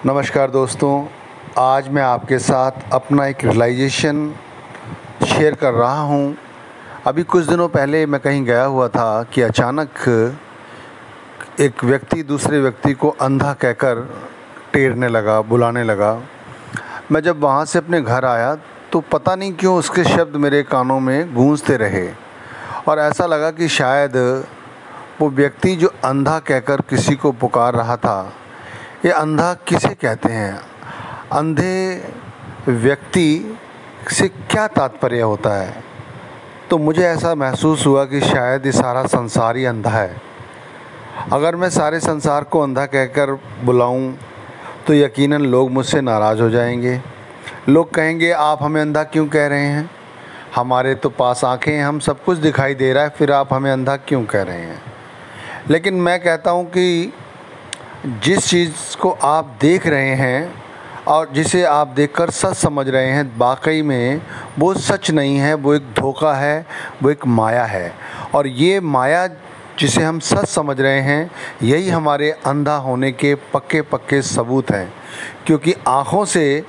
नमस्कार दोस्तों, आज मैं आपके साथ अपना एक रियलाइजेशन शेयर कर रहा हूँ। अभी कुछ दिनों पहले मैं कहीं गया हुआ था कि अचानक एक व्यक्ति दूसरे व्यक्ति को अंधा कहकर टेरने लगा, बुलाने लगा। मैं जब वहाँ से अपने घर आया तो पता नहीं क्यों उसके शब्द मेरे कानों में गूंजते रहे और ऐसा लगा कि शायद वो व्यक्ति जो अंधा कहकर किसी को पुकार रहा था, ये अंधा किसे कहते हैं, अंधे व्यक्ति से क्या तात्पर्य होता है। तो मुझे ऐसा महसूस हुआ कि शायद ये सारा संसार ही अंधा है। अगर मैं सारे संसार को अंधा कहकर बुलाऊं तो यकीनन लोग मुझसे नाराज़ हो जाएंगे। लोग कहेंगे आप हमें अंधा क्यों कह रहे हैं, हमारे तो पास आँखें हैं, हम सब कुछ दिखाई दे रहा है, फिर आप हमें अंधा क्यों कह रहे हैं। लेकिन मैं कहता हूँ कि जिस चीज़ को आप देख रहे हैं और जिसे आप देखकर सच समझ रहे हैं, वाकई में वो सच नहीं है, वो एक धोखा है, वो एक माया है। और ये माया जिसे हम सच समझ रहे हैं, यही हमारे अंधा होने के पक्के पक्के सबूत हैं। क्योंकि आँखों से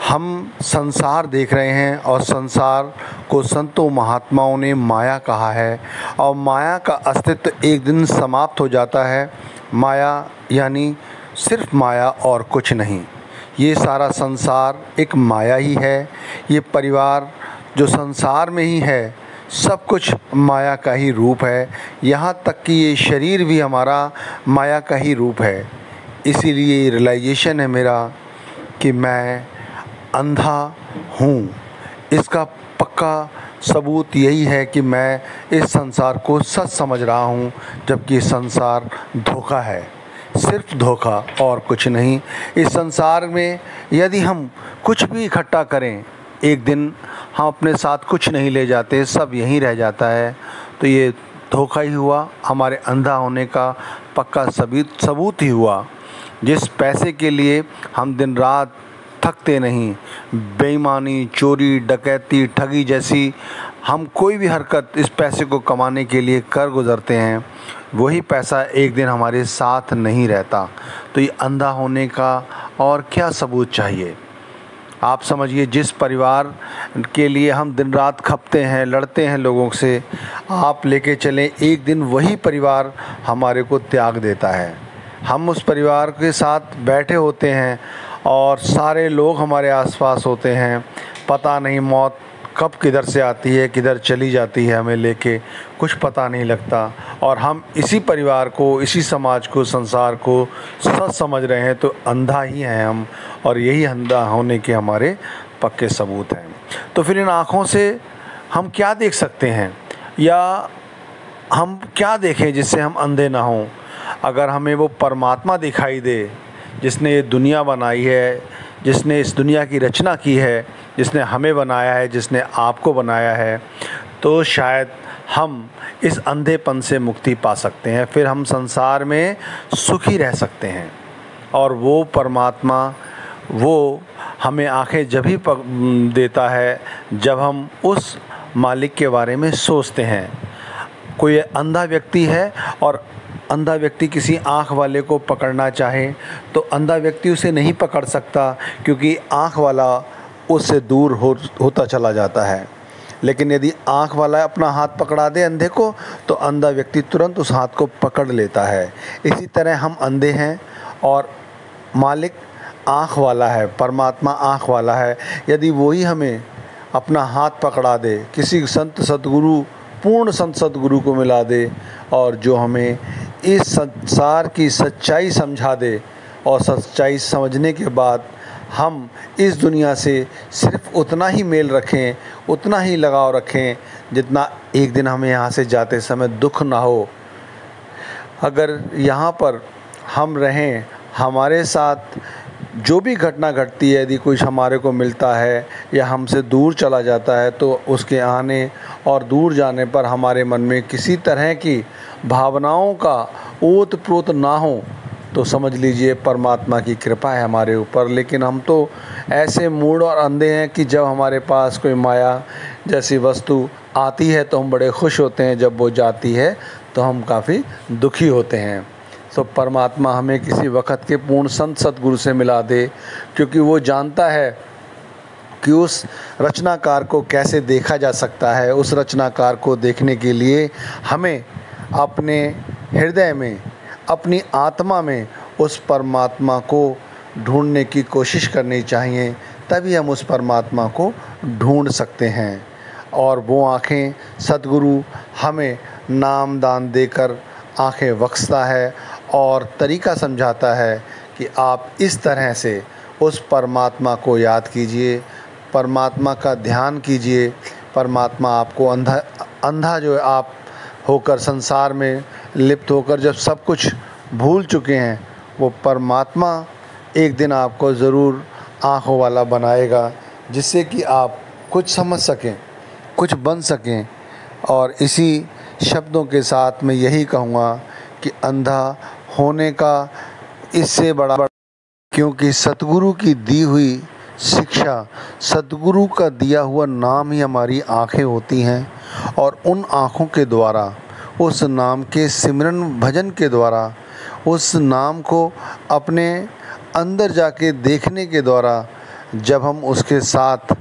हम संसार देख रहे हैं और संसार को संतों महात्माओं ने माया कहा है और माया का अस्तित्व एक दिन समाप्त हो जाता है। माया यानी सिर्फ माया और कुछ नहीं। ये सारा संसार एक माया ही है। ये परिवार जो संसार में ही है, सब कुछ माया का ही रूप है। यहाँ तक कि ये शरीर भी हमारा माया का ही रूप है। इसीलिए रियलाइजेशन है मेरा कि मैं अंधा हूँ। इसका पक्का सबूत यही है कि मैं इस संसार को सच समझ रहा हूँ, जबकि संसार धोखा है, सिर्फ धोखा और कुछ नहीं। इस संसार में यदि हम कुछ भी इकट्ठा करें, एक दिन हम अपने साथ कुछ नहीं ले जाते, सब यहीं रह जाता है। तो ये धोखा ही हुआ, हमारे अंधा होने का पक्का सबूत ही हुआ। जिस पैसे के लिए हम दिन रात थकते नहीं, बेईमानी, चोरी, डकैती, ठगी जैसी हम कोई भी हरकत इस पैसे को कमाने के लिए कर गुज़रते हैं, वही पैसा एक दिन हमारे साथ नहीं रहता। तो ये अंधा होने का और क्या सबूत चाहिए। आप समझिए, जिस परिवार के लिए हम दिन रात खपते हैं, लड़ते हैं लोगों से, आप लेके चलें एक दिन वही परिवार हमारे को त्याग देता है। हम उस परिवार के साथ बैठे होते हैं और सारे लोग हमारे आसपास होते हैं, पता नहीं मौत कब किधर से आती है, किधर चली जाती है, हमें लेके कुछ पता नहीं लगता। और हम इसी परिवार को, इसी समाज को, संसार को सच समझ रहे हैं, तो अंधा ही हैं हम। और यही अंधा होने के हमारे पक्के सबूत हैं। तो फिर इन आँखों से हम क्या देख सकते हैं, या हम क्या देखें जिससे हम अंधे ना हों। अगर हमें वो परमात्मा दिखाई दे जिसने ये दुनिया बनाई है, जिसने इस दुनिया की रचना की है, जिसने हमें बनाया है, जिसने आपको बनाया है, तो शायद हम इस अंधेपन से मुक्ति पा सकते हैं। फिर हम संसार में सुखी रह सकते हैं। और वो परमात्मा, वो हमें आँखें जब ही देता है जब हम उस मालिक के बारे में सोचते हैं। कोई अंधा व्यक्ति है और अंधा व्यक्ति किसी आँख वाले को पकड़ना चाहे तो अंधा व्यक्ति उसे नहीं पकड़ सकता, क्योंकि आँख वाला उससे दूर होता चला जाता है। लेकिन यदि आँख वाला अपना हाथ पकड़ा दे अंधे को, तो अंधा व्यक्ति तुरंत उस हाथ को पकड़ लेता है। इसी तरह हम अंधे हैं और मालिक आँख वाला है, परमात्मा आँख वाला है। यदि वही हमें अपना हाथ पकड़ा दे, किसी संत सद्गुरु, पूर्ण संत सद्गुरु को मिला दे, और जो हमें इस संसार की सच्चाई समझा दे, और सच्चाई समझने के बाद हम इस दुनिया से सिर्फ उतना ही मेल रखें, उतना ही लगाव रखें जितना एक दिन हमें यहाँ से जाते समय दुख ना हो। अगर यहाँ पर हम रहें, हमारे साथ जो भी घटना घटती है, यदि कुछ हमारे को मिलता है या हमसे दूर चला जाता है, तो उसके आने और दूर जाने पर हमारे मन में किसी तरह की भावनाओं का ओत प्रोत ना हो, तो समझ लीजिए परमात्मा की कृपा है हमारे ऊपर। लेकिन हम तो ऐसे मूड और अंधे हैं कि जब हमारे पास कोई माया जैसी वस्तु आती है तो हम बड़े खुश होते हैं, जब वो जाती है तो हम काफ़ी दुखी होते हैं। तो परमात्मा हमें किसी वक़्त के पूर्ण संत सतगुरु से मिला दे, क्योंकि वो जानता है कि उस रचनाकार को कैसे देखा जा सकता है। उस रचनाकार को देखने के लिए हमें अपने हृदय में, अपनी आत्मा में उस परमात्मा को ढूंढने की कोशिश करनी चाहिए, तभी हम उस परमात्मा को ढूंढ सकते हैं। और वो आँखें सतगुरु हमें नाम दान देकर आँखें बख्शता है और तरीका समझाता है कि आप इस तरह से उस परमात्मा को याद कीजिए, परमात्मा का ध्यान कीजिए। परमात्मा आपको अंधा जो है आप होकर संसार में लिप्त होकर जब सब कुछ भूल चुके हैं, वो परमात्मा एक दिन आपको ज़रूर आँखों वाला बनाएगा, जिससे कि आप कुछ समझ सकें, कुछ बन सकें। और इसी शब्दों के साथ मैं यही कहूँगा कि अंधा होने का इससे बड़ा, क्योंकि सतगुरु की दी हुई शिक्षा, सतगुरु का दिया हुआ नाम ही हमारी आँखें होती हैं। और उन आँखों के द्वारा, उस नाम के सिमरन भजन के द्वारा, उस नाम को अपने अंदर जाके देखने के द्वारा, जब हम उसके साथ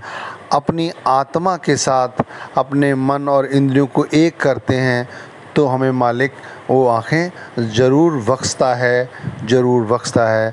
अपनी आत्मा के साथ अपने मन और इंद्रियों को एक करते हैं, तो हमें मालिक वो आँखें ज़रूर बख्शता है, ज़रूर बख्शता है।